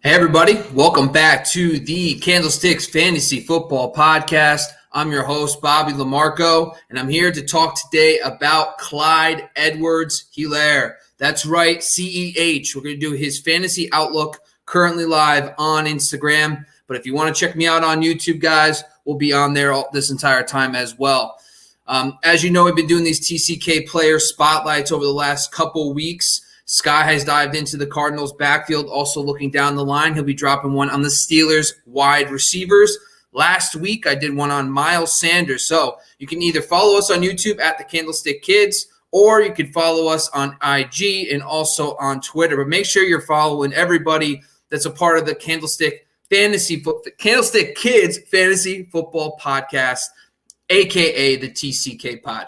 Hey, everybody. Welcome back to the Candlesticks Fantasy Football Podcast. I'm your host, Bobby Lamarco, and I'm here to talk today about Clyde Edwards-Helaire. That's right, CEH. We're going to do his fantasy outlook, currently live on Instagram. But if you want to check me out on YouTube, guys, we'll be on there this entire time as well. As you know, we've been doing these TCK player spotlights over the last couple weeks. Sky has dived into the Cardinals' backfield, also looking down the line. He'll be dropping one on the Steelers' wide receivers. Last week, I did one on Miles Sanders. So you can either follow us on YouTube at the Candlestick Kids, or you can follow us on IG and also on Twitter. But make sure you're following everybody that's a part of the Candlestick Kids Fantasy Football Podcast, a.k.a. the TCK Pod.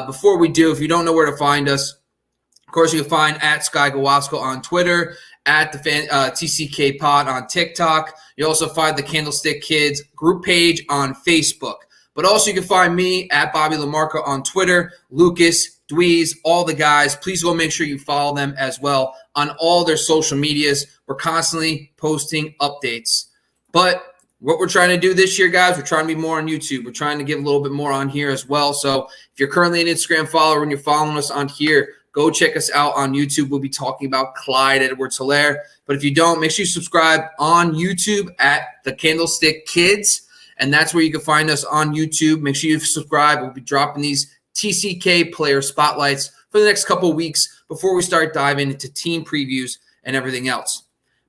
Before we do, if you don't know where to find us, of course, you can find at Sky Gawasco on Twitter, at the TCK Pod on TikTok. You also find the Candlestick Kids group page on Facebook. But also you can find me at Bobby Lamarco on Twitter, Lucas, Dweez, all the guys. Please go make sure you follow them as well on all their social medias. We're constantly posting updates. But what we're trying to do this year, guys, we're trying to be more on YouTube. We're trying to give a little bit more on here as well. So if you're currently an Instagram follower and you're following us on here, go check us out on YouTube. We'll be talking about Clyde Edwards-Helaire. But if you don't, make sure you subscribe on YouTube at the Candlestick Kids. And that's where you can find us on YouTube. Make sure you subscribe. We'll be dropping these TCK player spotlights for the next couple of weeks before we start diving into team previews and everything else.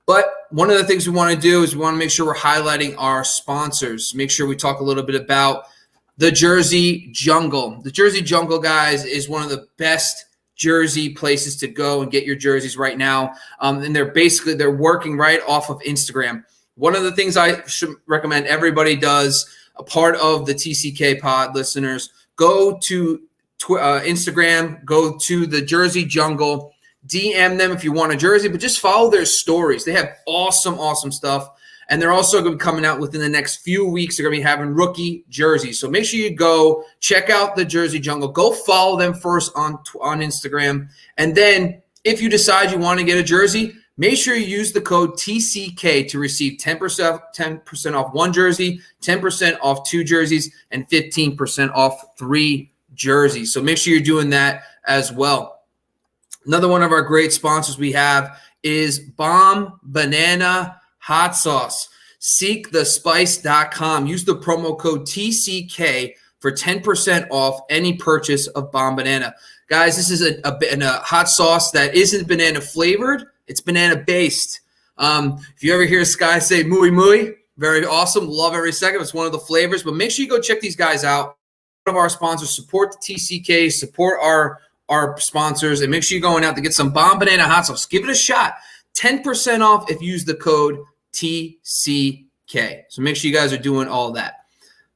But one of the things we want to do is we want to make sure we're highlighting our sponsors. Make sure we talk a little bit about the Jersey Jungle. The Jersey Jungle, guys, is one of the best jersey places to go and get your jerseys right now. And they're working right off of Instagram. One of the things I should recommend everybody does, a part of the TCK Pod listeners, go to Instagram, go to the Jersey Jungle, DM them if you want a jersey, but just follow their stories. They have awesome stuff. And they're also going to be coming out within the next few weeks. They're going to be having rookie jerseys. So make sure you go check out the Jersey Jungle. Go follow them first on Instagram. And then if you decide you want to get a jersey, make sure you use the code TCK to receive 10% off one jersey, 10% off two jerseys, and 15% off three jerseys. So make sure you're doing that as well. Another one of our great sponsors we have is Bomb Banana Hot Sauce. SeekTheSpice.com. Use the promo code TCK for 10% off any purchase of Bomb Banana. Guys, this is a hot sauce that isn't banana flavored. It's banana based. If you ever hear Sky say muy muy, very awesome. Love every second. It's one of the flavors. But make sure you go check these guys out. One of our sponsors. Support the TCK. Support our sponsors. And make sure you're going out to get some Bomb Banana Hot Sauce. Give it a shot. 10% off if you use the code TCK. So make sure you guys are doing all that.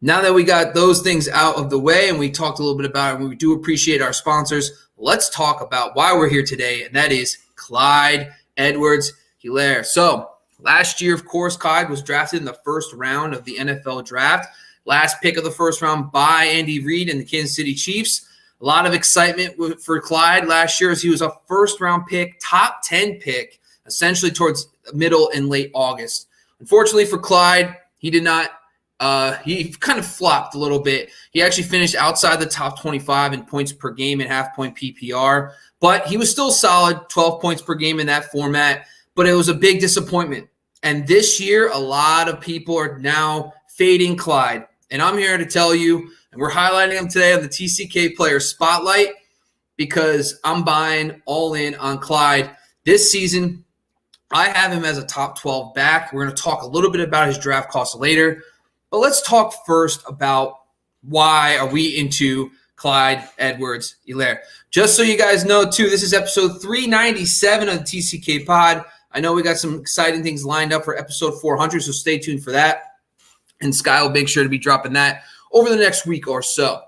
Now that we got those things out of the way and we talked a little bit about it, and we do appreciate our sponsors, let's talk about why we're here today, and that is Clyde Edwards-Helaire. So last year, of course, Clyde was drafted in the first round of the NFL draft. Last pick of the first round by Andy Reid and the Kansas City Chiefs. A lot of excitement for Clyde last year as he was a first-round pick, top 10 pick, essentially towards middle and late August. Unfortunately for Clyde, he did not he kind of flopped a little bit. He actually finished outside the top 25 in points per game and half-point PPR, but he was still solid, 12 points per game in that format, but it was a big disappointment. And this year, a lot of people are now fading Clyde, and I'm here to tell you, and we're highlighting him today on the TCK Player Spotlight because I'm buying all in on Clyde this season. I have him as a top 12 back. We're going to talk a little bit about his draft costs later. But let's talk first about why are we into Clyde Edwards-Helaire. Just so you guys know, too, this is episode 397 of the TCK Pod. I know we got some exciting things lined up for episode 400, so stay tuned for that. And Sky will make sure to be dropping that over the next week or so.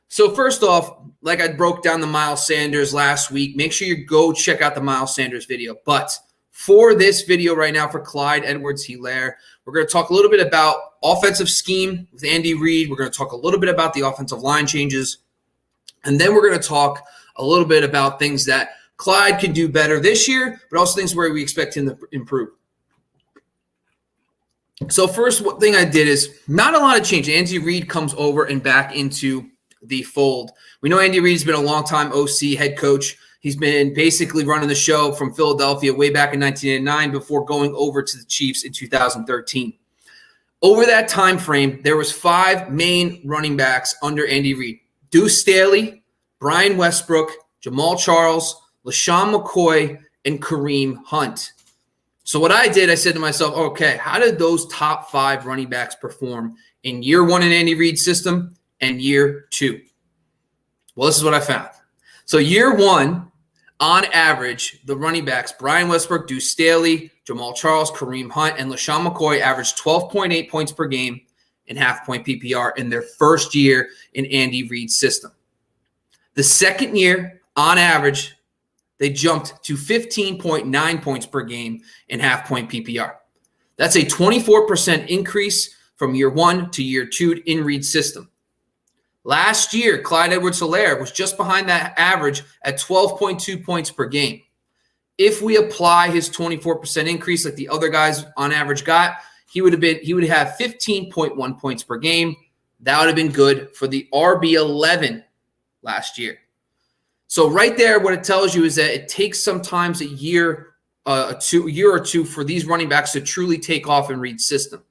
So first off, like I broke down the Miles Sanders last week, make sure you go check out the Miles Sanders video. But for this video right now for Clyde Edwards-Helaire, we're going to talk a little bit about offensive scheme with Andy Reid. We're going to talk a little bit about the offensive line changes. And then we're going to talk a little bit about things that Clyde can do better this year, but also things where we expect him to improve. So first thing I did is not a lot of change. Andy Reid comes over and back into the fold. We know Andy Reid's been a long-time OC head coach. He's been basically running the show from Philadelphia way back in 1989 before going over to the Chiefs in 2013. Over that time frame, there was 5 main running backs under Andy Reid: Deuce Staley, Brian Westbrook, Jamal Charles, LaShawn McCoy, and Kareem Hunt. So what I did, I said to myself, okay, how did those top 5 running backs perform in year 1 in Andy Reid's system and year 2? Well, this is what I found. So year 1, on average, the running backs, Brian Westbrook, Deuce Staley, Jamal Charles, Kareem Hunt, and LaShawn McCoy averaged 12.8 points per game in half-point PPR in their first year in Andy Reid's system. The second year, on average, they jumped to 15.9 points per game in half-point PPR. That's a 24% increase from year 1 to year 2 in Reid's system. Last year, Clyde Edwards-Helaire was just behind that average at 12.2 points per game. If we apply his 24% increase like the other guys on average got, he would have 15.1 points per game. That would have been good for the RB11 last year. So right there, what it tells you is that it takes sometimes a year or two for these running backs to truly take off in Reid's system.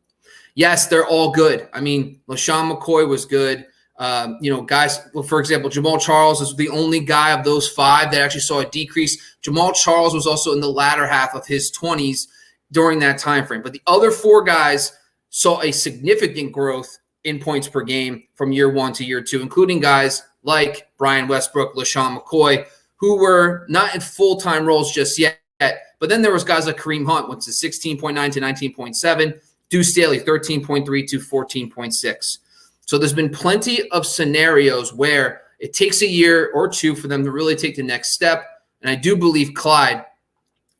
Yes, they're all good. I mean, LaShawn McCoy was good. Guys, well, for example, Jamal Charles is the only guy of those 5 that actually saw a decrease. Jamal Charles was also in the latter half of his 20s during that time frame. But the other 4 guys saw a significant growth in points per game from year 1 to year 2, including guys like Brian Westbrook, LaShawn McCoy, who were not in full-time roles just yet. But then there was guys like Kareem Hunt, went to 16.9 to 19.7, Deuce Staley, 13.3 to 14.6. So there's been plenty of scenarios where it takes a year or 2 for them to really take the next step. And I do believe Clyde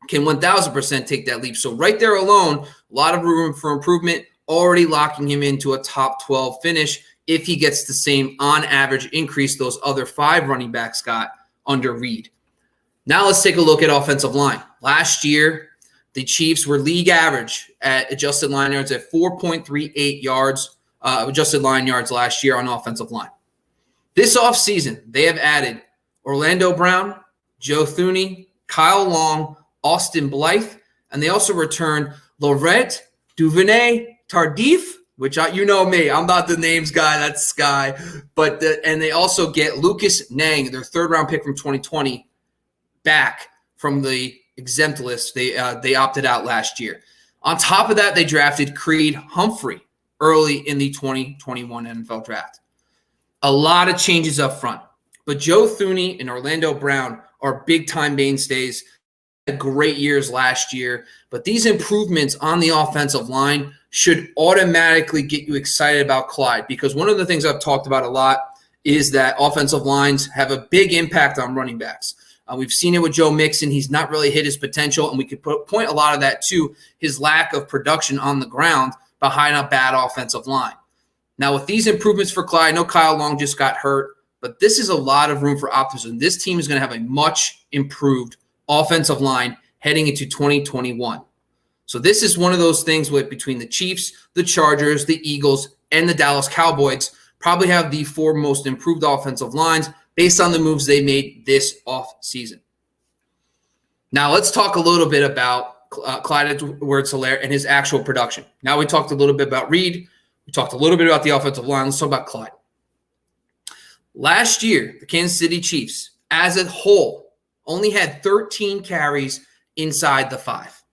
can 1,000% take that leap. So right there alone, a lot of room for improvement, already locking him into a top 12 finish if he gets the same on average increase those other 5 running backs got under Reid. Now let's take a look at offensive line. Last year, the Chiefs were league average at adjusted line yards at 4.38 yards. Adjusted line yards last year on offensive line. This offseason, they have added Orlando Brown, Joe Thuney, Kyle Long, Austin Blythe, and they also returned Laurent Duvernay-Tardif, which you know me, I'm not the names guy, that's Sky. And they also get Lucas Nang, their 3rd-round pick from 2020, back from the exempt list. They opted out last year. On top of that, they drafted Creed Humphrey early in the 2021 NFL draft. A lot of changes up front. But Joe Thuney and Orlando Brown are big-time mainstays. Had great years last year. But these improvements on the offensive line should automatically get you excited about Clyde, because one of the things I've talked about a lot is that offensive lines have a big impact on running backs. We've seen it with Joe Mixon. He's not really hit his potential, and we could point a lot of that to his lack of production on the ground behind a bad offensive line. Now, with these improvements for Clyde, I know Kyle Long just got hurt, but this is a lot of room for optimism. This team is going to have a much improved offensive line heading into 2021. So this is one of those things with between the Chiefs, the Chargers, the Eagles, and the Dallas Cowboys probably have the 4 most improved offensive lines based on the moves they made this offseason. Now, let's talk a little bit about Clyde Edwards-Helaire and his actual production. Now we talked a little bit about Reid. We talked a little bit about the offensive line. Let's talk about Clyde. Last year, the Kansas City Chiefs, as a whole, only had 13 carries inside the 5.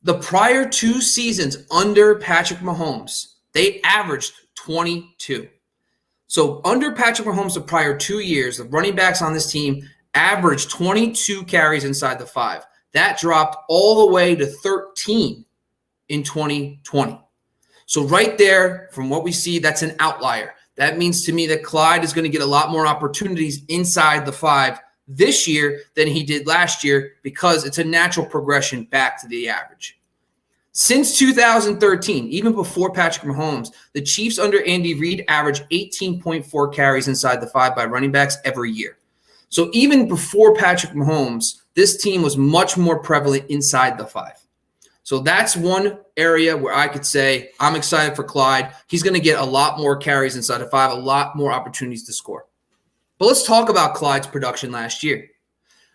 The prior 2 seasons under Patrick Mahomes, they averaged 22. So under Patrick Mahomes the prior 2 years, the running backs on this team averaged 22 carries inside the 5. That dropped all the way to 13 in 2020. So right there, from what we see, that's an outlier. That means to me that Clyde is going to get a lot more opportunities inside the 5 this year than he did last year, because it's a natural progression back to the average. Since 2013, even before Patrick Mahomes, the Chiefs under Andy Reid averaged 18.4 carries inside the 5 by running backs every year. So even before Patrick Mahomes, this team was much more prevalent inside the 5. So So that's one area where I could say I'm excited for Clyde. He's going to get a lot more carries inside the 5, a lot more opportunities to score. But let's talk about Clyde's production last year.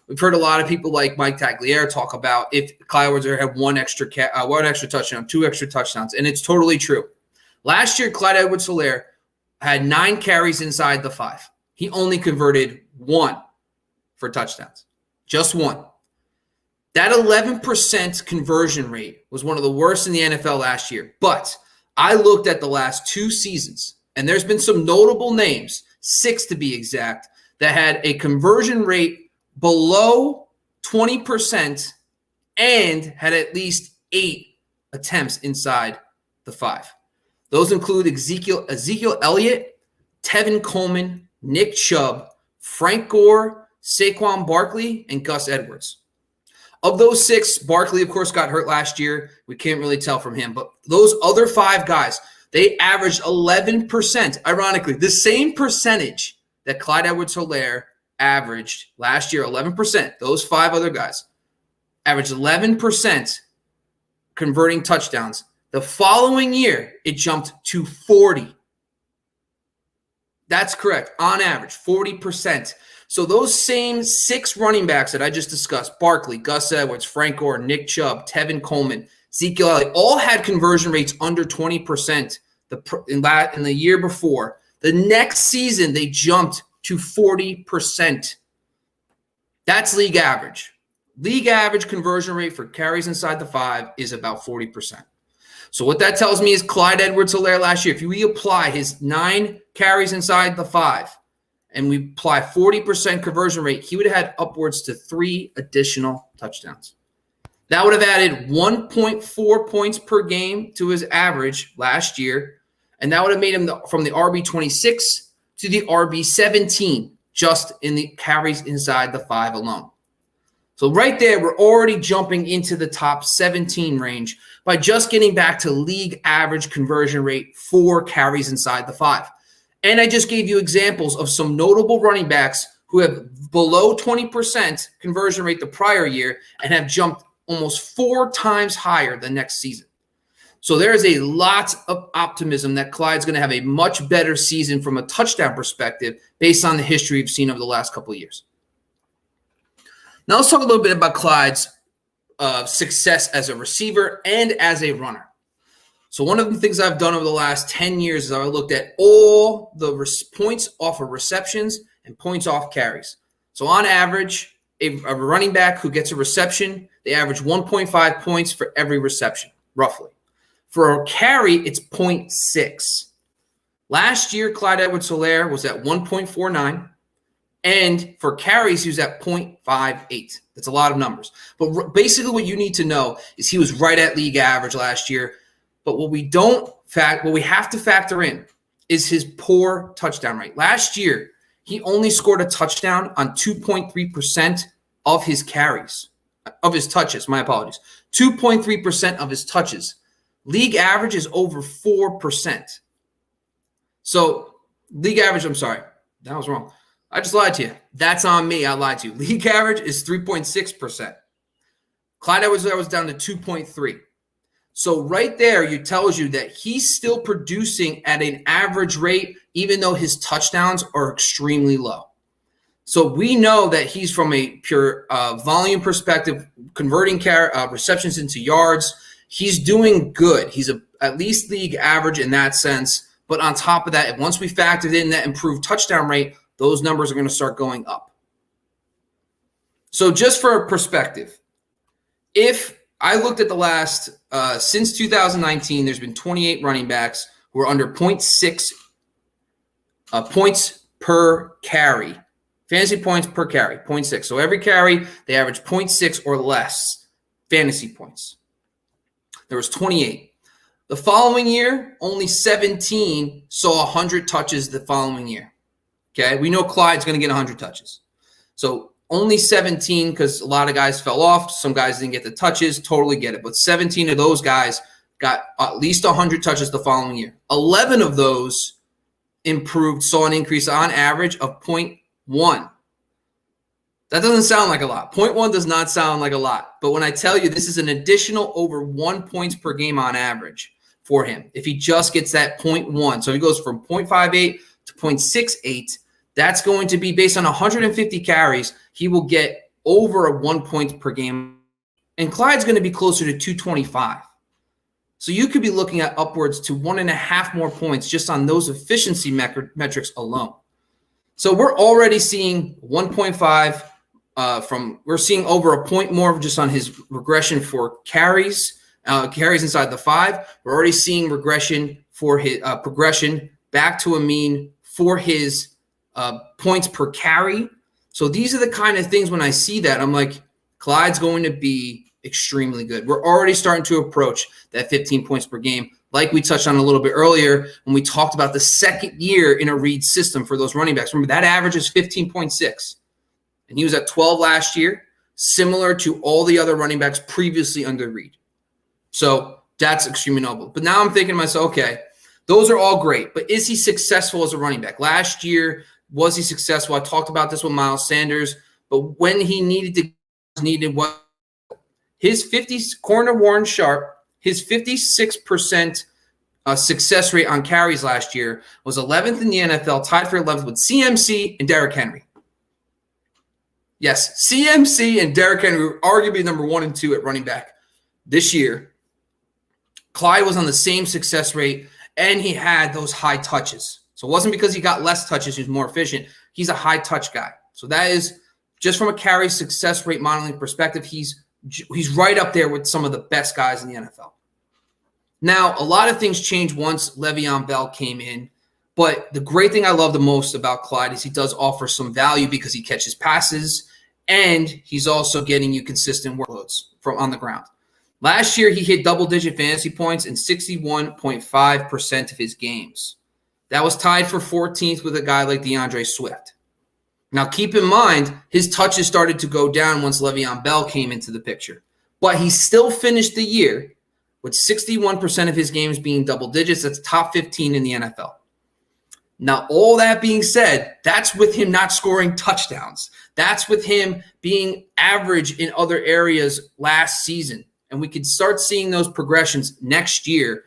We've heard a lot of people like Mike Tagliere talk about if Clyde Edwards-Helaire had one extra touchdown, 2 extra touchdowns, and it's totally true. Last year, Clyde Edwards-Helaire had 9 carries inside the 5. He only converted 1 for touchdowns, just 1. That 11% conversion rate was one of the worst in the NFL last year. But I looked at the last 2 seasons, and there's been some notable names, 6 to be exact, that had a conversion rate below 20% and had at least 8 attempts inside the 5. Those include Ezekiel Elliott, Tevin Coleman, Nick Chubb, Frank Gore, Saquon Barkley, and Gus Edwards. Of those 6, Barkley, of course, got hurt last year. We can't really tell from him. But those other 5 guys, they averaged 11%. Ironically, the same percentage that Clyde Edwards-Helaire averaged last year, 11%. Those 5 other guys averaged 11% converting touchdowns. The following year, it jumped to 40. That's correct. On average, 40%. So those same 6 running backs that I just discussed, Barkley, Gus Edwards, Frank Gore, Nick Chubb, Tevin Coleman, Ezekiel Elliott, all had conversion rates under 20% in the year before. The next season, they jumped to 40%. That's league average. League average conversion rate for carries inside the 5 is about 40%. So what that tells me is Clyde Edwards-Helaire last year, if we apply his 9 carries inside the 5, and we apply 40% conversion rate, he would have had upwards to 3 additional touchdowns. That would have added 1.4 points per game to his average last year, and that would have made him from the RB26 to the RB17 just in the carries inside the 5 alone. So right there, we're already jumping into the top 17 range by just getting back to league average conversion rate for carries inside the 5. And I just gave you examples of some notable running backs who have below 20% conversion rate the prior year and have jumped almost 4 times higher the next season. So there is a lot of optimism that Clyde's going to have a much better season from a touchdown perspective based on the history we've seen over the last couple of years. Now let's talk a little bit about Clyde's success as a receiver and as a runner. So one of the things I've done over the last 10 years is I've looked at all the points off of receptions and points off carries. So on average, a running back who gets a reception, they average 1.5 points for every reception, roughly. For a carry, it's 0.6. Last year, Clyde Edwards-Helaire was at 1.49. And for carries, he was at 0.58. That's a lot of numbers. But basically what you need to know is he was right at league average last year. But what we have to factor in is his poor touchdown rate. Last year, he only scored a touchdown on 2.3% of his carries, of his touches, my apologies. 2.3% of his touches. League average is over 4%. So league average, I'm sorry, that was wrong. I just lied to you. That's on me. I lied to you. League average is 3.6%. Clyde Edwards-Helaire was down to 2.3. So right there, it tells you that he's still producing at an average rate, even though his touchdowns are extremely low. So we know that he's from a pure volume perspective, converting receptions into yards. He's doing good. He's at least league average in that sense. But on top of that, once we factored in that improved touchdown rate, those numbers are going to start going up. So just for perspective, if I looked at the last, since 2019, there's been 28 running backs who are under 0.6 points per carry. Fantasy points per carry, 0.6. So every carry, they average 0.6 or less fantasy points. There was 28. The following year, only 17 saw 100 touches the following year. Okay, we know Clyde's going to get 100 touches. So only 17 because a lot of guys fell off. Some guys didn't get the touches. Totally get it. But 17 of those guys got at least 100 touches the following year. 11 of those improved, saw an increase on average of 0.1. That doesn't sound like a lot. 0.1 does not sound like a lot. But when I tell you this is an additional over 1 points per game on average for him, if he just gets that 0.1, so he goes from 0.58 to 0.68, that's going to be based on 150 carries. He will get over a 1 point per game. And Clyde's going to be closer to 225. So you could be looking at upwards to 1.5 more points just on those efficiency metrics alone. So we're already seeing 1.5 we're seeing over a point more just on his regression for carries inside the 5. We're already seeing regression for his progression back to a mean for his points per carry. So these are the kind of things when I see that, I'm like, Clyde's going to be extremely good. We're already starting to approach that 15 points per game, like we touched on a little bit earlier when we talked about the second year in a Reed system for those running backs. Remember, that average is 15.6. And he was at 12 last year, similar to all the other running backs previously under Reed. So that's extremely noble. But now I'm thinking to myself, okay, those are all great, but is he successful as a running back? Last year, was he successful? I talked about this with Miles Sanders, but when he needed what? His 50 corner Warren Sharp, his 56% success rate on carries last year was 11th in the NFL, tied for 11th with CMC and Derrick Henry. Yes, CMC and Derrick Henry were arguably number 1 and 2 at running back this year. Clyde was on the same success rate, and he had those high touches. So it wasn't because he got less touches, he was more efficient. He's a high touch guy. So that is just from a carry success rate modeling perspective, he's right up there with some of the best guys in the NFL. Now, a lot of things changed once Le'Veon Bell came in, but the great thing I love the most about Clyde is he does offer some value because he catches passes, and he's also getting you consistent workloads from on the ground. Last year, he hit double-digit fantasy points in 61.5% of his games. That was tied for 14th with a guy like DeAndre Swift. Now, keep in mind, his touches started to go down once Le'Veon Bell came into the picture. But he still finished the year with 61% of his games being double digits. That's top 15 in the NFL. Now, all that being said, that's with him not scoring touchdowns. That's with him being average in other areas last season. And we could start seeing those progressions next year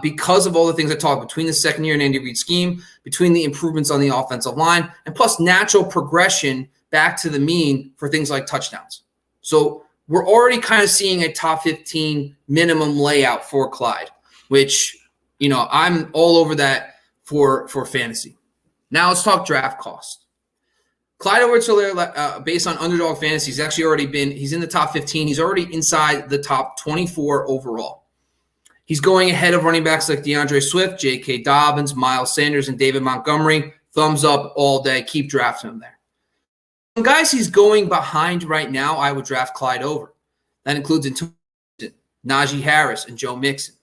because of all the things I talked between the second year and Andy Reid's scheme, between the improvements on the offensive line, and plus natural progression back to the mean for things like touchdowns. So we're already kind of seeing a top 15 minimum layout for Clyde, which, I'm all over that for fantasy. Now let's talk draft cost. Clyde Edwards-Helaire, based on Underdog Fantasy, he's in the top 15. He's already inside the top 24 overall. He's going ahead of running backs like DeAndre Swift, J.K. Dobbins, Miles Sanders, and David Montgomery. Thumbs up all day. Keep drafting him there. Some guys he's going behind right now, I would draft Clyde over. That includes Najee Harris and Joe Mixon.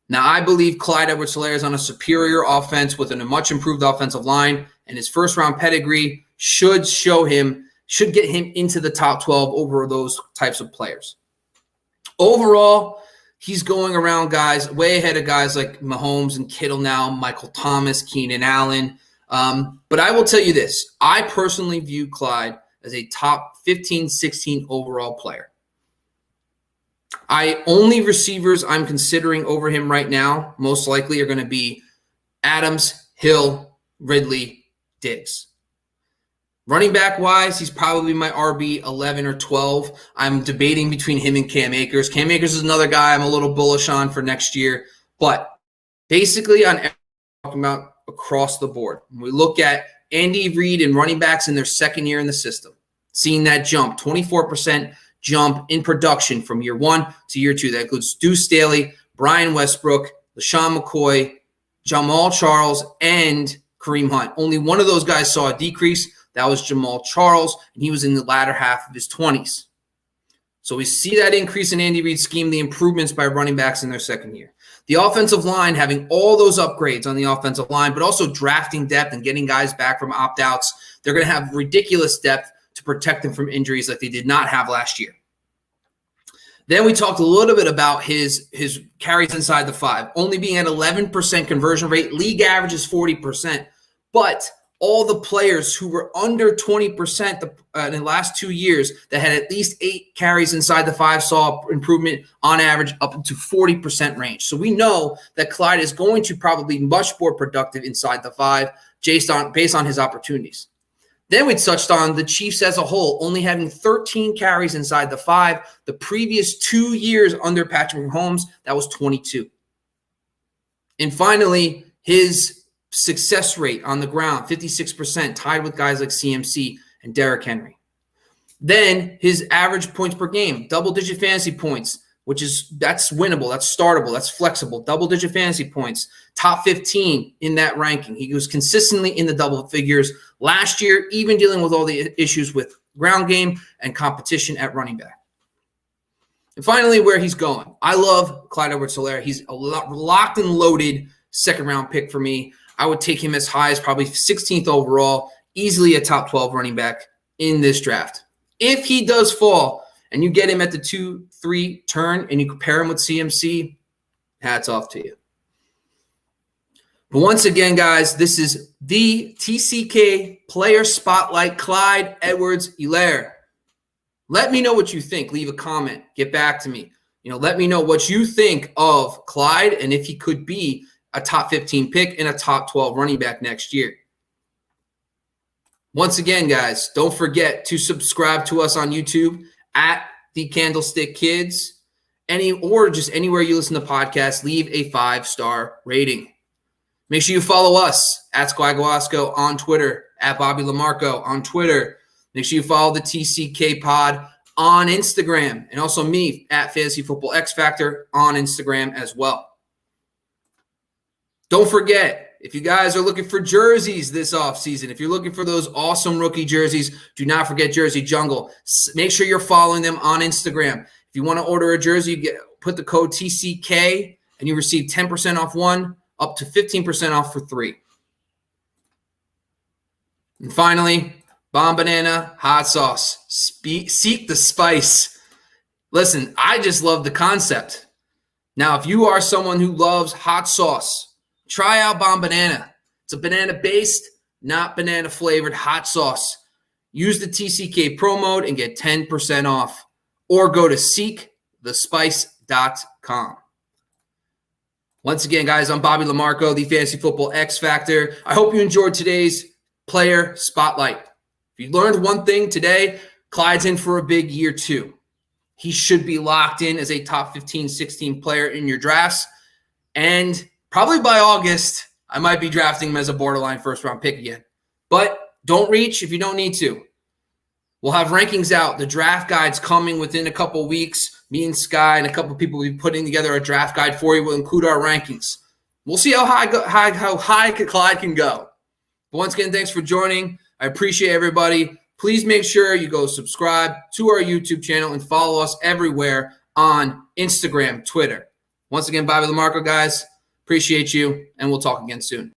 Now, I believe Clyde Edwards-Helaire is on a superior offense with a much improved offensive line, and his first-round pedigree should get him into the top 12 over those types of players. Overall, he's going around guys way ahead of guys like Mahomes and Kittle now, Michael Thomas, Keenan Allen. But I will tell you this. I personally view Clyde as a top 15, 16 overall player. Only receivers I'm considering over him right now, most likely, are going to be Adams, Hill, Ridley, Diggs. Running back-wise, he's probably my RB 11 or 12. I'm debating between him and Cam Akers. Cam Akers is another guy I'm a little bullish on for next year. But basically on everything I'm talking about across the board, when we look at Andy Reid and running backs in their second year in the system, seeing that jump, 24% jump in production from year 1 to year 2. That includes Deuce Staley, Brian Westbrook, LaShawn McCoy, Jamal Charles, and Kareem Hunt. Only one of those guys saw a decrease. That was Jamal Charles, and he was in the latter half of his 20s. So we see that increase in Andy Reid's scheme, the improvements by running backs in their second year. The offensive line having all those upgrades on the offensive line, but also drafting depth and getting guys back from opt-outs. They're going to have ridiculous depth to protect them from injuries like they did not have last year. Then we talked a little bit about his carries inside the 5, only being at 11% conversion rate. League average is 40%. But all the players who were under 20% in the last 2 years that had at least 8 carries inside the 5 saw improvement on average up into 40% range. So we know that Clyde is going to probably be much more productive inside the 5 based on his opportunities. Then we touched on the Chiefs as a whole, only having 13 carries inside the 5. The previous 2 years under Patrick Mahomes, that was 22. And finally, his success rate on the ground, 56%, tied with guys like CMC and Derrick Henry. Then his average points per game, double-digit fantasy points, that's winnable, that's startable, that's flexible, double-digit fantasy points, top 15 in that ranking. He was consistently in the double figures last year, even dealing with all the issues with ground game and competition at running back. And finally, where he's going. I love Clyde Edwards-Helaire. He's a locked and loaded second-round pick for me. I would take him as high as probably 16th overall, easily a top 12 running back in this draft. If he does fall and you get him at the 2-3 turn and you compare him with CMC, hats off to you. But once again, guys, this is the TCK Player Spotlight, Clyde Edwards-Helaire. Let me know what you think. Leave a comment. Get back to me. Let me know what you think of Clyde and if he could be a top 15 pick and a top 12 running back next year. Once again, guys, don't forget to subscribe to us on YouTube at The Candlestick Kids, or just anywhere you listen to podcasts. Leave a 5-star rating. Make sure you follow us at Squaguasco on Twitter, at Bobby Lamarco on Twitter. Make sure you follow the TCK Pod on Instagram, and also me at Fantasy Football X Factor on Instagram as well. Don't forget, if you guys are looking for jerseys this offseason, if you're looking for those awesome rookie jerseys, do not forget Jersey Jungle. Make sure you're following them on Instagram. If you want to order a jersey, put the code TCK, and you receive 10% off 1, up to 15% off for 3. And finally, Bomb Banana hot sauce. Seek the spice. Listen, I just love the concept. Now, if you are someone who loves hot sauce, try out Bomb Banana. It's a banana-based, not banana-flavored hot sauce. Use the TCK pro mode and get 10% off. Or go to seekthespice.com. Once again, guys, I'm Bobby Lamarco, the Fantasy Football X Factor. I hope you enjoyed today's Player Spotlight. If you learned one thing today, Clyde's in for a big year too. He should be locked in as a top 15, 16 player in your drafts. And probably by August, I might be drafting him as a borderline first-round pick again. But don't reach if you don't need to. We'll have rankings out. The draft guide's coming within a couple weeks. Me and Sky and a couple people will be putting together a draft guide for you. We'll include our rankings. We'll see how high Clyde can go. But once again, thanks for joining. I appreciate everybody. Please make sure you go subscribe to our YouTube channel and follow us everywhere on Instagram, Twitter. Once again, Bobby Lamarco, guys. Appreciate you, and we'll talk again soon.